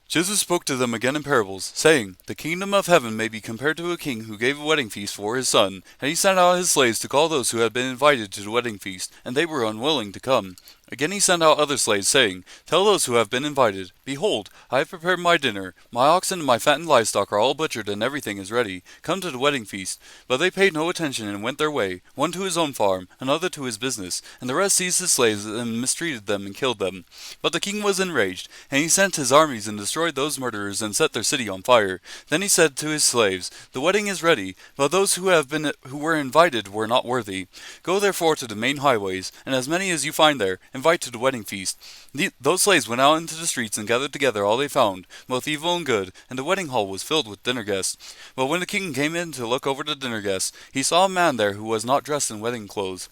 Jesus spoke to them again in parables, saying, The kingdom of heaven may be compared to a king who gave a wedding feast for his son. And he sent out his slaves to call those who had been invited to the wedding feast, and they were unwilling to come. Again he sent out other slaves, saying, Tell those who have been invited, Behold, I have prepared my dinner. My oxen and my fattened livestock are all butchered, and everything is ready. Come to the wedding feast. But they paid no attention and went their way, one to his own farm, another to his business, and the rest seized his slaves and mistreated them and killed them. But the king was enraged, and he sent his armies and destroyed those murderers and set their city on fire. Then he said to his slaves, The wedding is ready, but those who were invited were not worthy. Go therefore to the main highways, and as many as you find there, invite to the wedding feast. Those slaves went out into the streets and gathered together all they found, both evil and good, and the wedding hall was filled with dinner guests. But when the king came in to look over the dinner guests, he saw a man there who was not dressed in wedding clothes.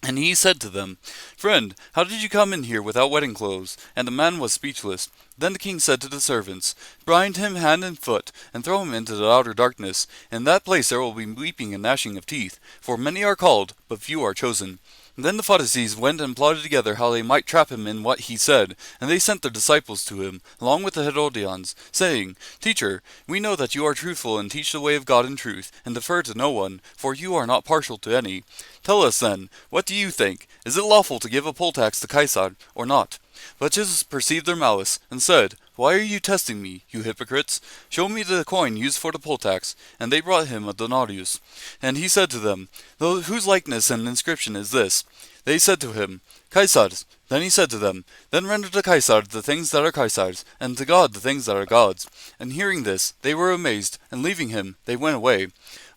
And he said to them, Friend, how did you come in here without wedding clothes? And the man was speechless. Then the king said to the servants, Bind him hand and foot, and throw him into the outer darkness. In that place there will be weeping and gnashing of teeth, for many are called, but few are chosen. Then the Pharisees went and plotted together how they might trap him in what he said, and they sent their disciples to him, along with the Herodians, saying, Teacher, we know that you are truthful and teach the way of God in truth, and defer to no one, for you are not partial to any. Tell us then, what do you think? Is it lawful to give a poll tax to Caesar, or not? But Jesus perceived their malice, and said, Why are you testing me, you hypocrites? Show me the coin used for the poll tax. And they brought him a denarius. And he said to them, Whose likeness and inscription is this? They said to him, Caesar's. Then he said to them, Then render to Caesar the things that are Caesar's, and to God the things that are God's. And hearing this, they were amazed, and leaving him, they went away.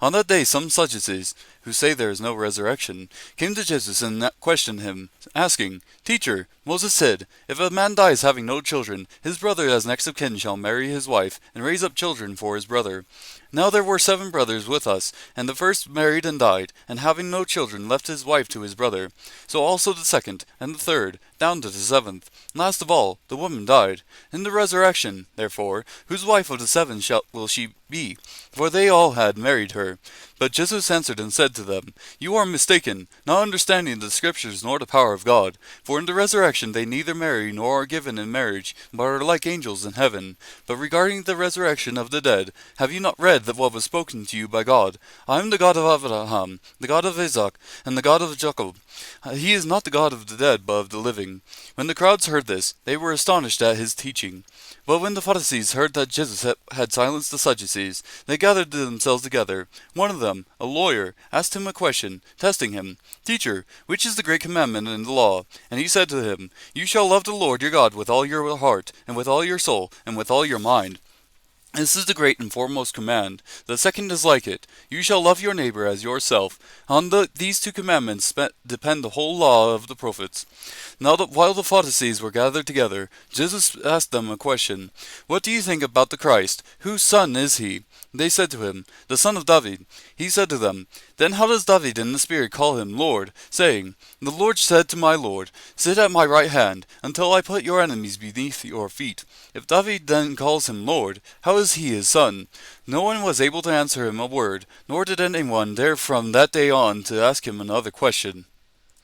On that day some Sadducees, who say there is no resurrection, came to Jesus and questioned him, asking, Teacher, Moses said, If a man dies having no children, his brother as next of kin shall marry his wife, and raise up children for his brother. Now there were 7 brothers with us, and the first married and died, and having no children left his wife to his brother. So also the second, and the third, down to the 7th. Last of all, the woman died. In the resurrection, therefore, whose wife of the 7 will she be? For they all had married her. But Jesus answered and said to them, You are mistaken, not understanding the Scriptures nor the power of God. For in the resurrection they neither marry nor are given in marriage, but are like angels in heaven. But regarding the resurrection of the dead, have you not read that what was spoken to you by God? I am the God of Abraham, the God of Isaac, and the God of Jacob. He is not the God of the dead, but of the living. When the crowds heard this, they were astonished at his teaching. But when the Pharisees heard that Jesus had silenced the Sadducees, they gathered themselves together. One of them, a lawyer, asked him a question, testing him, Teacher, which is the great commandment in the law? And he said to him, You shall love the Lord your God with all your heart, and with all your soul, and with all your mind. This is the great and foremost command. The second is like it. You shall love your neighbor as yourself. On these 2 commandments depend the whole law of the prophets. Now while the Pharisees were gathered together, Jesus asked them a question. What do you think about the Christ? Whose son is he? They said to him, The son of David. He said to them, Then how does David in the Spirit call him Lord, saying, The Lord said to my Lord, Sit at my right hand, until I put your enemies beneath your feet. If David then calls him Lord, how is he his son? No one was able to answer him a word, nor did anyone dare from that day on to ask him another question.